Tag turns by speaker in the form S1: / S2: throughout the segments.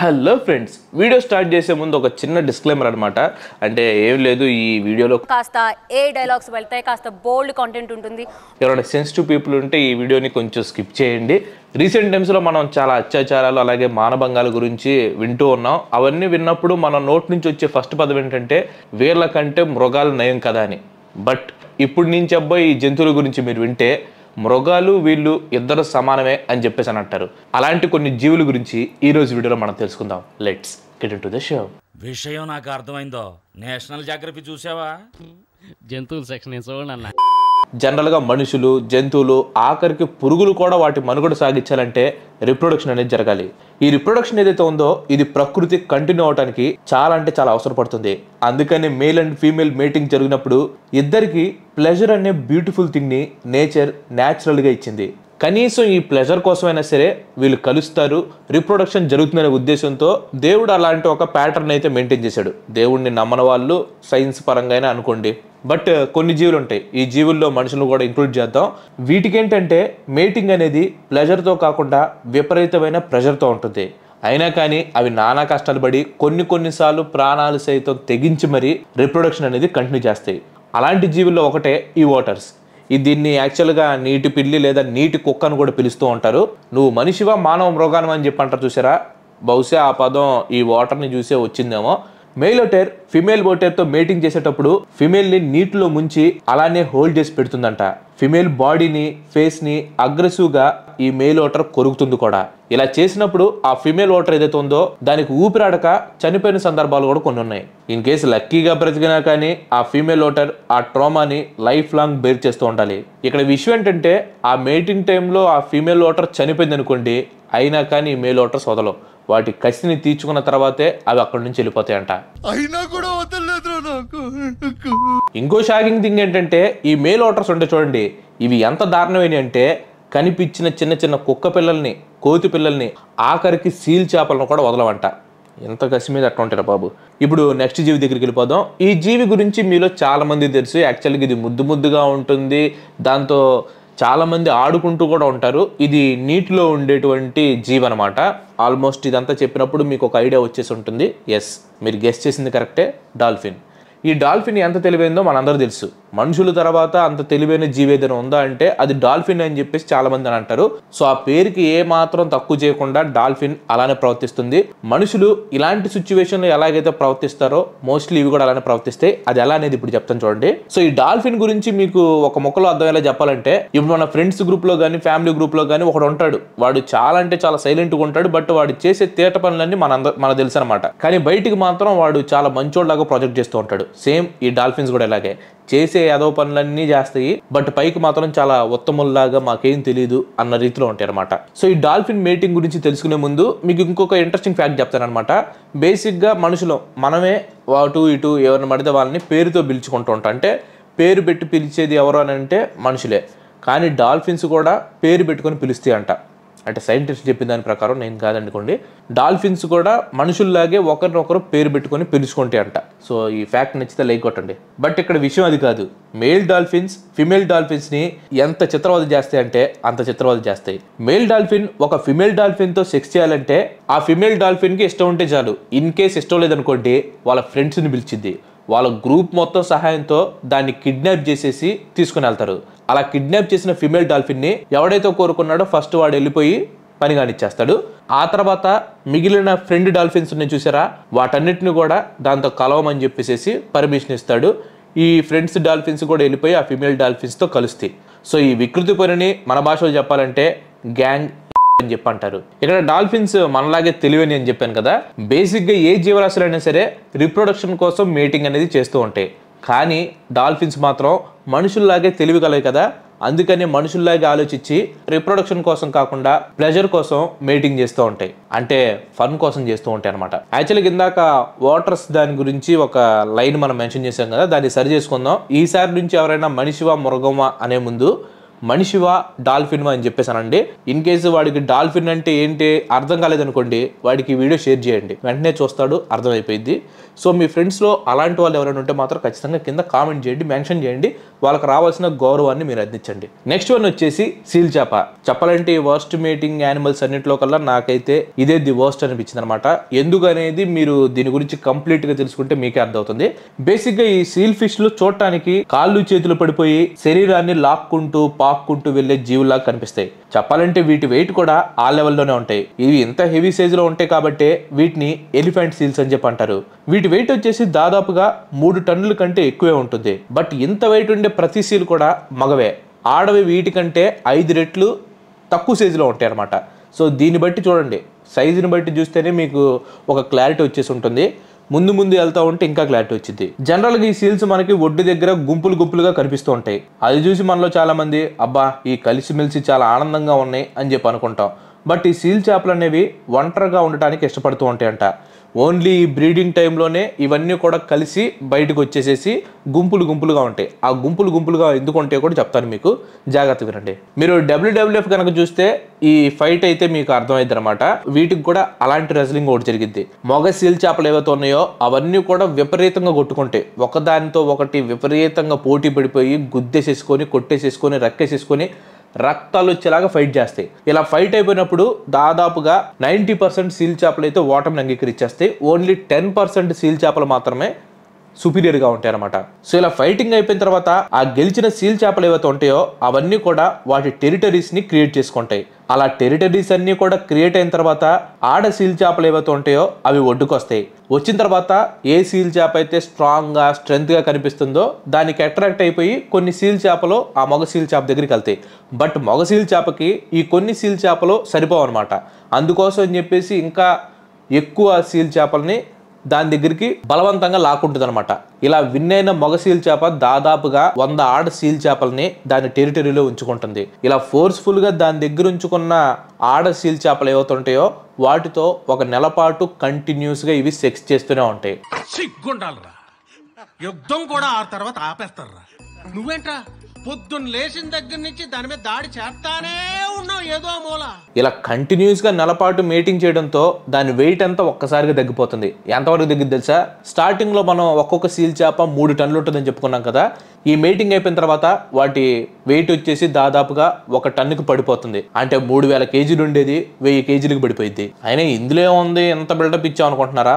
S1: Hello friends, video start చేసే ముందు ఒక చిన్న డిస్క్లైమర్ అనమాట. అంటే ఏం లేదు, ఈ వీడియోలో
S2: కాస్త ఏ డైలాగ్స్ వెళ్తాయి, కాస్త బోల్డ్ కంటెంట్ ఉంటుంది.
S1: ఎవరైనా సెన్సిటివ్ పీపుల్ ఉంటే ఈ వీడియోని కొంచెం స్కిప్ చేయండి. రీసెంట్ టైమ్స్లో మనం చాలా అత్యాచారాలు అలాగే మానభంగాల గురించి వింటూ ఉన్నాం. అవన్నీ విన్నప్పుడు మన నోట్ నుంచి వచ్చే ఫస్ట్ పదం ఏంటంటే వీళ్ళ కంటే మృగాలు నయం కదా అని. బట్ ఇప్పుడు నుంచి అబ్బాయి ఈ జంతువుల గురించి మీరు వింటే మృగాలు వీళ్ళు ఇద్దరు సమానమే అని చెప్పేసి అని అంటారు. అలాంటి కొన్ని జీవుల గురించి ఈ రోజు వీడియోలో మనం తెలుసుకుందాం. Let's get into the show.
S3: విషయం నాకు అర్థమైందో. నేషనల్ జాగ్రఫీ చూసావా?
S4: జంతువుల సెక్షన్ చూడండి.
S1: జనరల్గా మనుషులు, జంతువులు, ఆఖరికి పురుగులు కూడా వాటి మనుగడ సాగించాలంటే రిప్రొడక్షన్ అనేది జరగాలి. ఈ రిప్రొడక్షన్ ఏదైతే ఉందో ఇది ప్రకృతి కంటిన్యూ అవడానికి చాలా అంటే చాలా అవసరపడుతుంది. అందుకని మేల్ అండ్ ఫీమేల్ మేటింగ్ జరిగినప్పుడు ఇద్దరికి ప్లెజర్ అనే బ్యూటిఫుల్ థింగ్ని నేచర్ న్యాచురల్గా ఇచ్చింది. కనీసం ఈ ప్లెజర్ కోసమైనా సరే వీళ్ళు కలుస్తారు, రిప్రొడక్షన్ జరుగుతుందనే ఉద్దేశంతో దేవుడు అలాంటి ఒక ప్యాటర్న్ అయితే మెయింటైన్ చేశాడు. దేవుడిని నమ్మని వాళ్ళు సైన్స్ పరంగా అయినా అనుకోండి. బట్ కొన్ని జీవులు ఉంటాయి, ఈ జీవుల్లో మనుషులను కూడా ఇంక్లూడ్ చేద్దాం. వీటికి ఏంటంటే మేటింగ్ అనేది ప్లెజర్తో కాకుండా విపరీతమైన ప్రెషర్తో ఉంటుంది. అయినా కానీ అవి నానా కష్టాలు పడి కొన్నిసార్లు ప్రాణాలు సైతం తెగించి మరీ రిప్రొడక్షన్ అనేది కంటిన్యూ చేస్తాయి. అలాంటి జీవుల్లో ఒకటే ఈ వాటర్స్. దీన్ని యాక్చువల్గా నీటి పిల్లి లేదా నీటి కుక్క అని కూడా పిలుస్తూ ఉంటారు. నువ్వు మనిషివా మానవ మృగానమా అని చెప్పి అంటారు చూసారా, బహుశా ఆ పదం ఈ వాటర్ని చూసే వచ్చిందేమో. మేల్ ఓటర్ ఫిమేల్ ఓటర్తో మేటింగ్ చేసేటప్పుడు ఫిమేల్ని నీటిలో ముంచి అలానే హోల్డ్ చేసి పెడుతుందంట. ఫిమేల్ బాడీని, ఫేస్ని అగ్రెసివ్గా ఈ మేల్ ఓటర్ కొరుకుతుంది కూడా. ఇలా చేసినప్పుడు ఆ ఫిమేల్ ఓటర్ ఏదైతే ఉందో దానికి ఊపిరాడక చనిపోయిన సందర్భాలు కూడా కొన్ని ఉన్నాయి. ఇన్ కేసు లక్కీగా బ్రతికినా కానీ ఆ ఫీమేల్ ఓటర్ ఆ ట్రామాని లైఫ్ లాంగ్ బేర్ చేస్తూ ఉండాలి. ఇక్కడ విషయం ఏంటంటే ఆ మేటింగ్ టైంలో ఆ ఫీమేల్ ఓటర్ చనిపోయింది అనుకోండి, అయినా కానీ ఈ మేల్ ఓటర్స్ వదలవు. వాటి కసిని తీర్చుకున్న తర్వాతే అవి అక్కడి నుంచి వెళ్ళిపోతాయంట. ఇంకో షాకింగ్ థింగ్ ఏంటంటే ఈ మేల్ ఓటర్స్ ఉంటే చూడండి, ఇవి ఎంత దారుణమైన అంటే కనిపించిన చిన్న చిన్న కుక్క పిల్లల్ని, కోతి పిల్లల్ని, ఆఖరికి సీల్ చేపలను కూడా వదలవంట. ఎంత కసి మీద అట్లా ఉంటారా బాబు. ఇప్పుడు నెక్స్ట్ జీవి దగ్గరికి వెళ్ళిపోదాం. ఈ జీవి గురించి మీలో చాలా మంది తెలుసు. యాక్చువల్గా ఇది ముద్దుగా ఉంటుంది, దాంతో చాలా మంది ఆడుకుంటూ కూడా ఉంటారు. ఇది నీటిలో ఉండేటువంటి జీవి అనమాట. ఆల్మోస్ట్ ఇదంతా చెప్పినప్పుడు మీకు ఒక ఐడియా వచ్చేసి ఉంటుంది. ఎస్, మీరు గెస్ చేసింది కరెక్టే, డాల్ఫిన్. ఈ డాల్ఫిన్ ఎంత తెలివైందో మనందరూ తెలుసు. మనుషుల తర్వాత అంత తెలివైన జీవి ఏదైనా ఉందా అంటే అది డాల్ఫిన్ అని చెప్పేసి చాలా మంది అని అంటారు. సో ఆ పేరుకి ఏ మాత్రం తక్కువ చేయకుండా డాల్ఫిన్ అలానే ప్రవర్తిస్తుంది. మనుషులు ఇలాంటి సిచ్యువేషన్లో ఎలాగైతే ప్రవర్తిస్తారో మోస్ట్లీ ఇవి కూడా అలానే ప్రవర్తిస్తాయి. అది ఎలా అనేది ఇప్పుడు చెప్తాను చూడండి. సో ఈ డాల్ఫిన్ గురించి మీకు ఒక ముక్కలో అర్థమయ్యేలా చెప్పాలంటే, ఇప్పుడు మన ఫ్రెండ్స్ గ్రూప్ లో కానీ ఫ్యామిలీ గ్రూప్ లో కానీ ఒకడు ఉంటాడు. వాడు చాలా అంటే చాలా సైలెంట్గా ఉంటాడు. బట్ వాడు చేసే తేట పనులన్నీ మనకు తెలుసు అనమాట. కానీ బయటికి మాత్రం వాడు చాలా మంచోళ్ళలాగా ప్రొజెక్ట్ చేస్తూ ఉంటాడు. సేమ్ ఈ డాల్ఫిన్స్ కూడా ఇలాగే చేసే ఏదో పనులన్నీ చేస్తాయి. బట్ పైకి మాత్రం చాలా ఉత్తముల్లాగా మాకేం తెలియదు అన్న రీతిలో ఉంటాయి అనమాట. సో ఈ డాల్ఫిన్ మేటింగ్ గురించి తెలుసుకునే ముందు మీకు ఇంకొక ఇంట్రెస్టింగ్ ఫ్యాక్ట్ చెప్తాను అనమాట. బేసిక్గా మనుషులు మనమే అటు ఇటు ఎవరిని పడితే వాళ్ళని పేరుతో పిలుచుకుంటూ ఉంటాం. అంటే పేరు పెట్టి పిలిచేది ఎవరు అని అంటే మనుషులే. కానీ డాల్ఫిన్స్ కూడా పేరు పెట్టుకొని పిలుస్తాయి అంట. అంటే సైంటిస్ట్ చెప్పిన దాని ప్రకారం, నేను కాదనుకోండి, డాల్ఫిన్స్ కూడా మనుషుల్లాగే ఒకరినొకరు పేరు పెట్టుకొని పిలుచుకుంటే అంట. సో ఈ ఫ్యాక్ట్ నచ్చితే లైక్ కొట్టండి. బట్ ఇక్కడ విషయం అది కాదు. మేల్ డాల్ఫిన్స్ ఫిమేల్ డాల్ఫిన్స్ ని ఎంత చిత్రవద చేస్తాయి అంటే అంత చిత్రవద చేస్తాయి. మేల్ డాల్ఫిన్ ఒక ఫిమేల్ డాల్ఫిన్ తో సెక్స్ చేయాలంటే ఆ ఫిమేల్ డాల్ఫిన్ కి ఇష్టం ఉంటే చాలు. ఇన్ కేస్ ఇష్టం లేదనుకోండి వాళ్ళ ఫ్రెండ్స్ని పిలిచిద్ది. వాళ్ళ గ్రూప్ మొత్తం సహాయంతో దాన్ని కిడ్నాప్ చేసేసి తీసుకుని వెళ్తారు. అలా కిడ్నాప్ చేసిన ఫిమేల్ డాల్ఫిన్ని ఎవడైతే కోరుకున్నాడో ఫస్ట్ వాడు వెళ్ళిపోయి పని కానిచ్చేస్తాడు. ఆ తర్వాత మిగిలిన ఫ్రెండ్ డాల్ఫిన్స్ ఉన్నాయి చూసారా, వాటన్నిటిని కూడా దాంతో కలవమని చెప్పేసి పర్మిషన్ ఇస్తాడు. ఈ ఫ్రెండ్స్ డాల్ఫిన్స్ కూడా వెళ్ళిపోయి ఆ ఫిమేల్ డాల్ఫిన్స్తో కలుస్తాయి. సో ఈ వికృతి పనిని మన భాషలో చెప్పాలంటే గ్యాంగ్ అని చెప్పి అంటారు. ఇక్కడ డాల్ఫిన్స్ మనలాగే తెలివని అని చెప్పాను కదా. బేసిక్గా ఏ జీవరాశులైనా సరే రిప్రొడక్షన్ కోసం మేటింగ్ అనేది చేస్తూ ఉంటాయి. కానీ డాల్ఫిన్స్ మాత్రం మనుషుల్లాగే తెలివి కలవి కదా. అందుకని మనుషుల్లాగే ఆలోచించి రిప్రొడక్షన్ కోసం కాకుండా ప్లెజర్ కోసం మేటింగ్ చేస్తూ ఉంటాయి. అంటే ఫన్ కోసం చేస్తూ ఉంటాయి అనమాట. యాక్చువల్గా ఇందాక వాటర్స్ దాని గురించి ఒక లైన్ మనం మెన్షన్ చేసాం కదా, దాన్ని సరి చేసుకుందాం. ఈసారి నుంచి ఎవరైనా మనిషివా మృగమా అనే ముందు మనిషివా డాల్ఫిన్వా అని చెప్పేసానండి. ఇన్ కేసు వాడికి డాల్ఫిన్ అంటే ఏంటి అర్థం కాలేదనుకోండి, వాడికి ఈ వీడియో షేర్ చేయండి, వెంటనే చూస్తాడు, అర్థమైపోయింది. సో మీ ఫ్రెండ్స్లో అలాంటి వాళ్ళు ఎవరైనా ఉంటే మాత్రం ఖచ్చితంగా కింద కామెంట్ చేయండి, మెన్షన్ చేయండి, వాళ్ళకి రావాల్సిన గౌరవాన్ని మీరు అందించండి. నెక్స్ట్ వన్ వచ్చేసి సీల్ చేప. చెప్పాలంటే వర్స్ట్ మేటింగ్ యానిమల్స్ అన్నింటిలో కల్లా నాకైతే ఇదే ది వర్స్ట్ అనిపించింది అనమాట. ఎందుకు అనేది మీరు దీని గురించి కంప్లీట్ గా తెలుసుకుంటే మీకే అర్థమవుతుంది. బేసిక్ గా ఈ సీల్ ఫిష్ లో చూడటానికి కాళ్ళు చేతులు పడిపోయి శరీరాన్ని లాక్కుంటూ పాక్కుంటూ వెళ్లే జీవుల్లా కనిపిస్తాయి. చెప్పాలంటే వీటి వెయిట్ కూడా ఆ లెవెల్లోనే ఉంటాయి. ఇవి ఇంత హెవీ సైజ్ లో ఉంటాయి కాబట్టి వీటిని ఎలిఫెంట్ సీల్స్ అని చెప్పి అంటారు. వీటి వెయిట్ వచ్చేసి దాదాపుగా 3 టన్నుల కంటే ఎక్కువే ఉంటుంది. బట్ ఇంత వెయిట్ ఉండే ప్రతి సీల్ కూడా మగవే. ఆడవి వీటికంటే 5 రెట్లు తక్కువ సైజులో ఉంటాయి అనమాట. సో దీన్ని బట్టి చూడండి, సైజుని బట్టి చూస్తేనే మీకు ఒక క్లారిటీ వచ్చేసి ఉంటుంది. ముందు ముందు వెళ్తా ఉంటే ఇంకా క్లారిటీ వచ్చింది. జనరల్గా ఈ సీల్స్ మనకి ఒడ్డు దగ్గర గుంపులు గుంపులుగా కనిపిస్తూ ఉంటాయి. అది చూసి మనలో చాలా మంది అబ్బా ఈ కలిసిమెలిసి చాలా ఆనందంగా ఉన్నాయి అని చెప్పి అనుకుంటాం. బట్ ఈ సీల్ చేపలు అనేవి ఒంటరిగా ఉండటానికి ఇష్టపడుతూ ఉంటాయంట. ఓన్లీ ఈ బ్రీడింగ్ టైంలోనే ఇవన్నీ కూడా కలిసి బయటకు వచ్చేసేసి గుంపులు గుంపులుగా ఉంటాయి. ఆ గుంపులు గుంపులుగా ఎందుకు ఉంటాయో కూడా చెప్తాను, మీకు జాగ్రత్త వినండి. మీరు WWF కనుక చూస్తే ఈ ఫైట్ అయితే మీకు అర్థమైంది అనమాట. వీటికి కూడా అలాంటి రెజ్లింగ్ ఒకటి జరిగింది. మగ సీల్ చేపలు ఏవైతే ఉన్నాయో అవన్నీ కూడా విపరీతంగా కొట్టుకుంటాయి. ఒకదానితో ఒకటి విపరీతంగా పోటీ పడిపోయి గుద్దేసేసుకొని, కొట్టేసేసుకొని, రక్కేసేసుకొని రక్తాలు వచ్చేలాగా ఫైట్ చేస్తాయి. ఇలా ఫైట్ అయిపోయినప్పుడు దాదాపుగా 90% సీల్ చేపలు అయితే ఓటమిని అంగీకరించేస్తాయి. ఓన్లీ 10% సీల్ చేపలు మాత్రమే సుపీరియర్గా ఉంటాయి అనమాట. సో ఇలా ఫైటింగ్ అయిపోయిన తర్వాత ఆ గెలిచిన సీల్ చేపలు ఏవైతే ఉంటాయో అవన్నీ కూడా వాటి టెరిటరీస్ని క్రియేట్ చేసుకుంటాయి. అలా టెరిటరీస్ అన్నీ కూడా క్రియేట్ అయిన తర్వాత ఆడ సీల్ చేపలు ఏవైతే ఉంటాయో అవి ఒడ్డుకు వస్తాయి. వచ్చిన తర్వాత ఏ సీల్ చేప అయితే స్ట్రాంగ్గా స్ట్రెంత్గా కనిపిస్తుందో దానికి అట్రాక్ట్ అయిపోయి కొన్ని సీల్ చేపలు ఆ మగ సీల్ చేప దగ్గరికి వెళ్తాయి. బట్ మగ సీల్ చేపకి ఈ కొన్ని సీల్ చేపలు సరిపోవు అనమాట. అందుకోసం అని చెప్పేసి ఇంకా ఎక్కువ సీల్ చేపల్ని దాని దగ్గరికి బలవంతంగా లాక్కుంటుంది అనమాట. ఇలా విన్ అయిన మగ సీల్ చేప దాదాపుగా 100 ఆడ సీల్ చేపల్ని దాని టెరిటరీలో ఉంచుకుంటుంది. ఇలా ఫోర్స్ఫుల్ గా దాని దగ్గర ఉంచుకున్న ఆడ సీల్ చేపలు ఏవైతే ఉంటాయో వాటితో 1 నెల పాటు కంటిన్యూస్ గా ఇవి సెక్స్ చేస్తూనే ఉంటాయి.
S5: సిగ్గుండాలరా, యుద్ధం కూడా ఆ తర్వాత ఆపేస్తారా? నువ్వేంట్రా పొద్దున్న లేచిన దగ్గర నుంచి దాని మీద దాడి చేస్తానే ఉన్నావు ఏదో మూల.
S1: ఇలా కంటిన్యూస్ గా నెలపాటు మీటింగ్ చేయడంతో దాని వెయిట్ అంతా ఒక్కసారిగా తగ్గిపోతుంది. ఎంతవరకు తగ్గిద్ది తెలుసా? స్టార్టింగ్ లో మనం ఒక్కొక్క సీల్ చేప 3 టన్నులు ఉంటుందని చెప్పుకున్నాం కదా. ఈ మీటింగ్ అయిపోయిన తర్వాత వాటి వెయిట్ వచ్చేసి దాదాపుగా 1 టన్నుకి పడిపోతుంది. అంటే 3000 కేజీలు ఉండేది 1000 కేజీలకు పడిపోయింది. అయినా ఇందులో ఉంది, ఎంత బిల్డప్ ఇచ్చాం అనుకుంటున్నారా?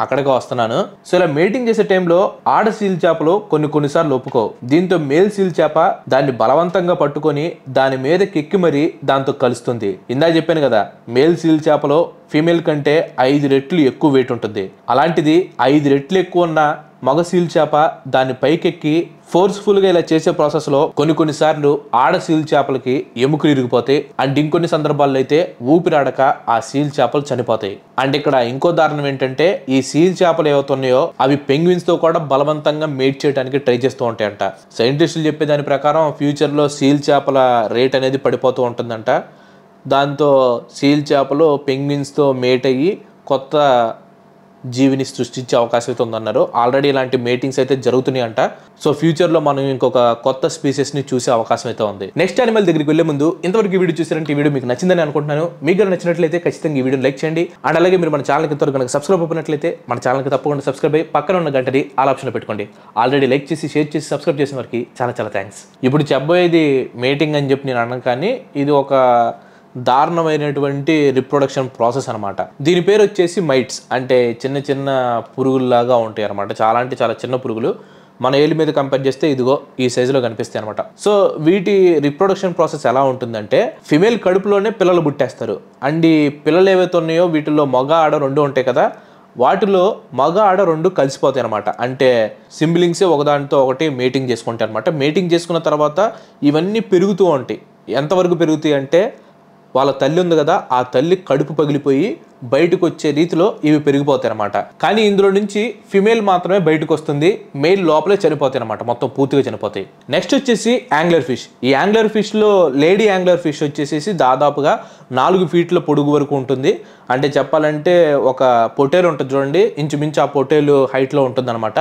S1: అక్కడికే వస్తున్నాను. సో ఇలా మీటింగ్ చేసే టైంలో ఆడ సీల్ చేపలు కొన్నిసార్లు ఒప్పుకోవు. దీంతో మేల్ సీల్ చేప దాన్ని బలవంతంగా పట్టుకొని దాని మీదకి ఎక్కి మరీ దాంతో కలుస్తుంది. ఇందా చెప్పాను కదా, మేల్ సీల్ చేపలో ఫీమేల్ కంటే 5 రెట్లు ఎక్కువ వెయిట్ ఉంటుంది. అలాంటిది 5 రెట్లు ఎక్కువ ఉన్న మగ సీల్ చేప దాన్ని పైకెక్కి ఫోర్స్ఫుల్ గా ఇలా చేసే ప్రాసెస్ లో కొన్నిసార్లు ఆడ సీల్ చేపలకి ఎముకలు ఇరిగిపోతాయి. అండ్ ఇంకొన్ని సందర్భాల్లో అయితే ఊపిరాడక ఆ సీల్ చేపలు చనిపోతాయి. అండ్ ఇక్కడ ఇంకో దారుణం ఏంటంటే ఈ సీల్ చేపలు ఏవైతే ఉన్నాయో అవి పెంగ్విన్స్ తో కూడా బలవంతంగా మేట్ చేయడానికి ట్రై చేస్తూ ఉంటాయంట. సైంటిస్టులు చెప్పే దాని ప్రకారం ఫ్యూచర్ లో సీల్ చేపల రేట్ అనేది పడిపోతూ ఉంటుందంట. దాంతో సీల్ చేపలు పెంగ్విన్స్ తో మేట్ అయ్యి కొత్త జీవిని సృష్టించే అవకాశం అయితే ఉందన్నారు. ఆల్రెడీ ఇలాంటి మీటింగ్స్ అయితే జరుగుతున్నాయి అంట. సో ఫ్యూచర్ లో మనం ఇంకొక కొత్త స్పీసెస్ ని చూసే అవకాశం అయితే ఉంది. నెక్స్ట్ యానిమల్ దగ్గరికి వెళ్లే ముందు ఇంతవరకు ఈ వీడియో చూసారంటే ఈ వీడియో మీకు నచ్చిందని అనుకుంటున్నాను. మీకు నచ్చినట్లయితే ఖచ్చితంగా ఈ వీడియోని లైక్ చేయండి. అండ్ అలాగే మీరు మన ఛానల్కి ఇంతవరకు కనుక సబ్స్క్రైబ్ అయినట్లయితే మన ఛానల్కి తప్పకుండా సబ్స్క్రైబ్ అయ్యి పక్కన ఉన్న గంటని ఆల్ ఆప్షన్ పెట్టుకోండి. ఆల్రెడీ లైక్ చేసి షేర్ చేసి సబ్స్క్రైబ్ చేసిన వారికి చాలా చాలా థ్యాంక్స్. ఇప్పుడు చెప్పబోయేది మీటింగ్ అని చెప్పి నేను అన్నాను, కానీ ఇది ఒక దారుణమైనటువంటి రిప్రొడక్షన్ ప్రాసెస్ అనమాట. దీని పేరు వచ్చేసి మైట్స్. అంటే చిన్న చిన్న పురుగుల్లాగా ఉంటాయి అనమాట. చాలా అంటే చాలా చిన్న పురుగులు. మన ఏళ్ళ మీద కంపేర్ చేస్తే ఇదిగో ఈ సైజులో కనిపిస్తాయి అనమాట. సో వీటి రిప్రొడక్షన్ ప్రాసెస్ ఎలా ఉంటుందంటే ఫిమేల్ కడుపులోనే పిల్లలు పుట్టేస్తారు. అండ్ ఈ పిల్లలు ఏవైతే ఉన్నాయో వీటిల్లో మగ ఆడ 2 ఉంటాయి కదా, వాటిలో మగ ఆడ 2 కలిసిపోతాయి అనమాట. అంటే సిబ్లింగ్సే ఒకదానితో ఒకటి మీటింగ్ చేసుకుంటాయి అనమాట. మీటింగ్ చేసుకున్న తర్వాత ఇవన్నీ పెరుగుతూ ఉంటాయి. ఎంతవరకు పెరుగుతాయి అంటే వాళ్ళ తల్లి ఉంది కదా, ఆ తల్లి కడుపు పగిలిపోయి బయటకు వచ్చే రీతిలో ఇవి పెరిగిపోతాయి అనమాట. కానీ ఇందులో నుంచి ఫిమేల్ మాత్రమే బయటకు వస్తుంది, మెయిల్ లోపలే చనిపోతాయి అనమాట, మొత్తం పూర్తిగా చనిపోతాయి. నెక్స్ట్ వచ్చేసి యాంగ్లర్ ఫిష్. ఈ యాంగ్లర్ ఫిష్ లో లేడీ యాంగ్లర్ ఫిష్ వచ్చేసి దాదాపుగా 4 ఫీట్ల పొడుగు వరకు ఉంటుంది. అంటే చెప్పాలంటే ఒక పొటేలు ఉంటుంది చూడండి, ఇంచుమించు ఆ పొటేలు హైట్ లో ఉంటుంది అనమాట.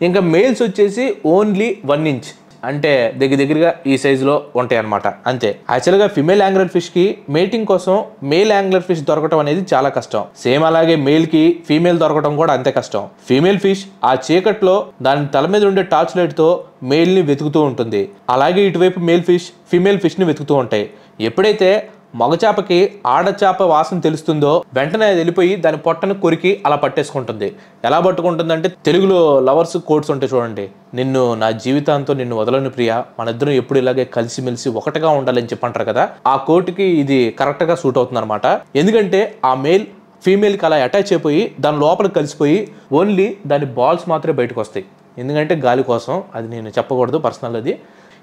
S1: ఇంకా మేల్స్ వచ్చేసి ఓన్లీ 1 ఇంచ్. అంటే దగ్గరగా ఈ సైజులో ఉంటాయి అనమాట. అంతే. యాక్చువల్గా ఫిమేల్ యాంగ్లర్ ఫిష్ కి మేటింగ్ కోసం మేల్ యాంగ్లర్ ఫిష్ దొరకటం అనేది చాలా కష్టం. సేమ్ అలాగే మేల్ కి ఫీమేల్ దొరకటం కూడా అంతే కష్టం. ఫీమేల్ ఫిష్ ఆ చీకట్లో దాని తల మీద ఉండే టార్చ్ లైట్ తో మేల్ ని వెతుకుతూ ఉంటుంది. అలాగే ఇటువైపు మేల్ ఫిష్ ఫీమేల్ ఫిష్ ని వెతుకుతూ ఉంటాయి. ఎప్పుడైతే మగచాపకి ఆడచాప వాసన తెలుస్తుందో వెంటనే అది వెళ్ళిపోయి దాని పొట్టను కొరికి అలా పట్టేసుకుంటుంది. ఎలా పట్టుకుంటుందంటే తెలుగులో లవర్స్ కోట్స్ ఉంటాయి చూడండి, నిన్ను నా జీవితాంతో నిన్ను వదలని ప్రియ, మన ఇద్దరం ఎప్పుడు ఇలాగే కలిసిమెలిసి ఒకటిగా ఉండాలని చెప్పంటారు కదా, ఆ కోట్కి ఇది కరెక్ట్ గా సూట్ అవుతుంది అనమాట. ఎందుకంటే ఆ మేల్ ఫీమేల్కి అలా అటాచ్ అయిపోయి దాని లోపలికి కలిసిపోయి ఓన్లీ దాని బాల్స్ మాత్రమే బయటకు వస్తాయి. ఎందుకంటే గాలి కోసం, అది నేను చెప్పకూడదు పర్సనల్. అది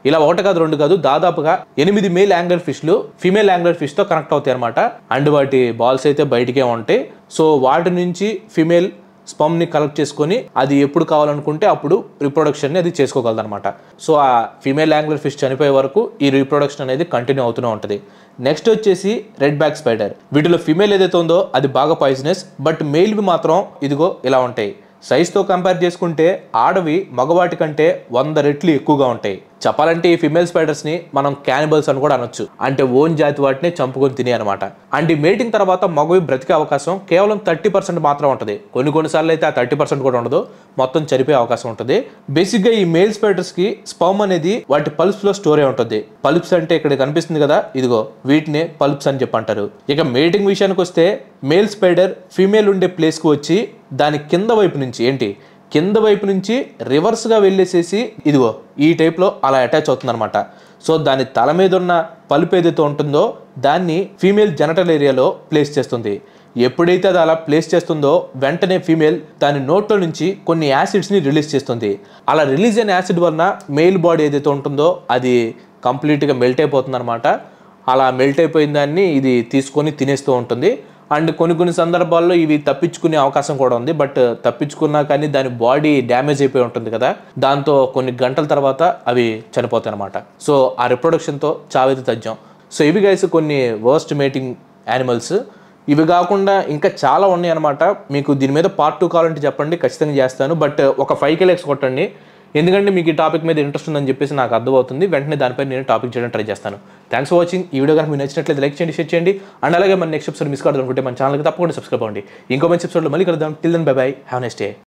S1: ఇలా 1 కాదు 2 కాదు దాదాపుగా 8 మేల్ యాంగ్లర్ ఫిష్లు ఫీమేల్ యాంగ్లర్ ఫిష్ తో కనెక్ట్ అవుతాయి అనమాట. అండ్ వాటి బాల్స్ అయితే బయటికే ఉంటాయి. సో వాటి నుంచి ఫీమేల్ స్పమ్ ని కలెక్ట్ చేసుకొని అది ఎప్పుడు కావాలనుకుంటే అప్పుడు రీప్రొడక్షన్ ని అది చేసుకోగలదు అనమాట. సో ఆ ఫీమేల్ యాంగ్లర్ ఫిష్ చనిపోయే వరకు ఈ రీప్రొడక్షన్ అనేది కంటిన్యూ అవుతూనే ఉంటుంది. నెక్స్ట్ వచ్చేసి రెడ్ బ్యాక్ స్పైడర్. వీటిలో ఫీమేల్ ఏదైతే ఉందో అది బాగా పాయిజనస్, బట్ మేల్వి మాత్రం ఇదిగో ఇలా ఉంటాయి. సైజ్తో కంపేర్ చేసుకుంటే ఆడవి మగవాటి కంటే 100 రెట్లు ఎక్కువగా ఉంటాయి. చెప్పాలంటే ఈ ఫిమేల్ స్పైడర్స్ ని మనం క్యానిబల్స్ అని కూడా అనొచ్చు. అంటే ఓన్ జాతి వాటిని చంపుకొని తినే అనమాట. అండ్ ఈ మేటింగ్ తర్వాత మగవి బ్రతికే అవకాశం కేవలం 30% మాత్రం ఉంటుంది. కొన్నిసార్లు అయితే ఆ 30% కూడా ఉండదు, మొత్తం చనిపోయే అవకాశం ఉంటుంది. బేసిక్ గా ఈ మేల్ స్పైడర్స్ కి స్పర్మ్ అనేది వాటి పల్ప్స్ లో స్టోర్ అయి ఉంటుంది. పల్ప్స్ అంటే ఇక్కడ కనిపిస్తుంది కదా, ఇదిగో వీటిని పల్ప్స్ అని చెప్పి అంటారు. ఇక మేటింగ్ విషయానికి వస్తే మేల్ స్పైడర్ ఫీమేల్ ఉండే ప్లేస్ కు వచ్చి దాని కింద వైపు నుంచి రివర్స్ గా వెళ్ళేసేసి ఇదిగో ఈ టైప్ లో అలా అటాచ్ అవుతుంది అనమాట. సో దాని తల మీద ఉన్న పల్ప్ ఏదైతే ఉంటుందో దాన్ని ఫీమేల్ జెనటల్ ఏరియాలో ప్లేస్ చేస్తుంది. ఎప్పుడైతే అది అలా ప్లేస్ చేస్తుందో వెంటనే ఫీమేల్ దాని నోట్లో నుంచి కొన్ని యాసిడ్స్ ని రిలీజ్ చేస్తుంది. అలా రిలీజ్ అయిన యాసిడ్ వలన మేల్ బాడీ ఏదైతే ఉంటుందో అది కంప్లీట్ గా మెల్ట్ అయిపోతుంది అనమాట. అలా మెల్ట్ అయిపోయిన దాన్ని ఇది తీసుకొని తినేస్తూ ఉంటుంది. అండ్ కొన్ని సందర్భాల్లో ఇవి తప్పించుకునే అవకాశం కూడా ఉంది. బట్ తప్పించుకున్నా కానీ దాని బాడీ డ్యామేజ్ అయిపోయి ఉంటుంది కదా, దాంతో కొన్ని గంటల తర్వాత అవి చనిపోతాయి అనమాట. సో ఆ రిప్రొడక్షన్తో చావైతే తథ్యం. సో ఇవి గైస్ కొన్ని వర్స్ట్ మేటింగ్ యానిమల్స్. ఇవి కాకుండా ఇంకా చాలా ఉన్నాయి అనమాట. మీకు దీని మీద పార్ట్ 2 కావాలంటే చెప్పండి, ఖచ్చితంగా చేస్తాను. బట్ ఒక 5K లైక్స్ కొట్టండి, ఎందుకంటే మీకు ఈ టాపిక్ మీద ఇంట్రెస్ట్ ఉందని చెప్పేసి నాకు అర్థమవుతుంది. వెంటనే దానిపై నేను టాపిక్ చేయడం ట్రై చేస్తాను. Thanks for watching. ఈ వీడియో కనుక మీకు నచ్చినట్లయితే లైక్ చేయండి, షేర్ చేయండి. అండ్ అలాగే మన నెక్స్ట్ ఎపిసోడ్ మిస్ కావద్దు అనుకుంటే మన ఛానల్కి తప్పకుండా సబ్స్క్రైబ్ అవ్వండి. ఇంకో మంచి ఎపిసోడ్లో మళ్ళీ కలుద్దాం. Till then bye bye, have nice day.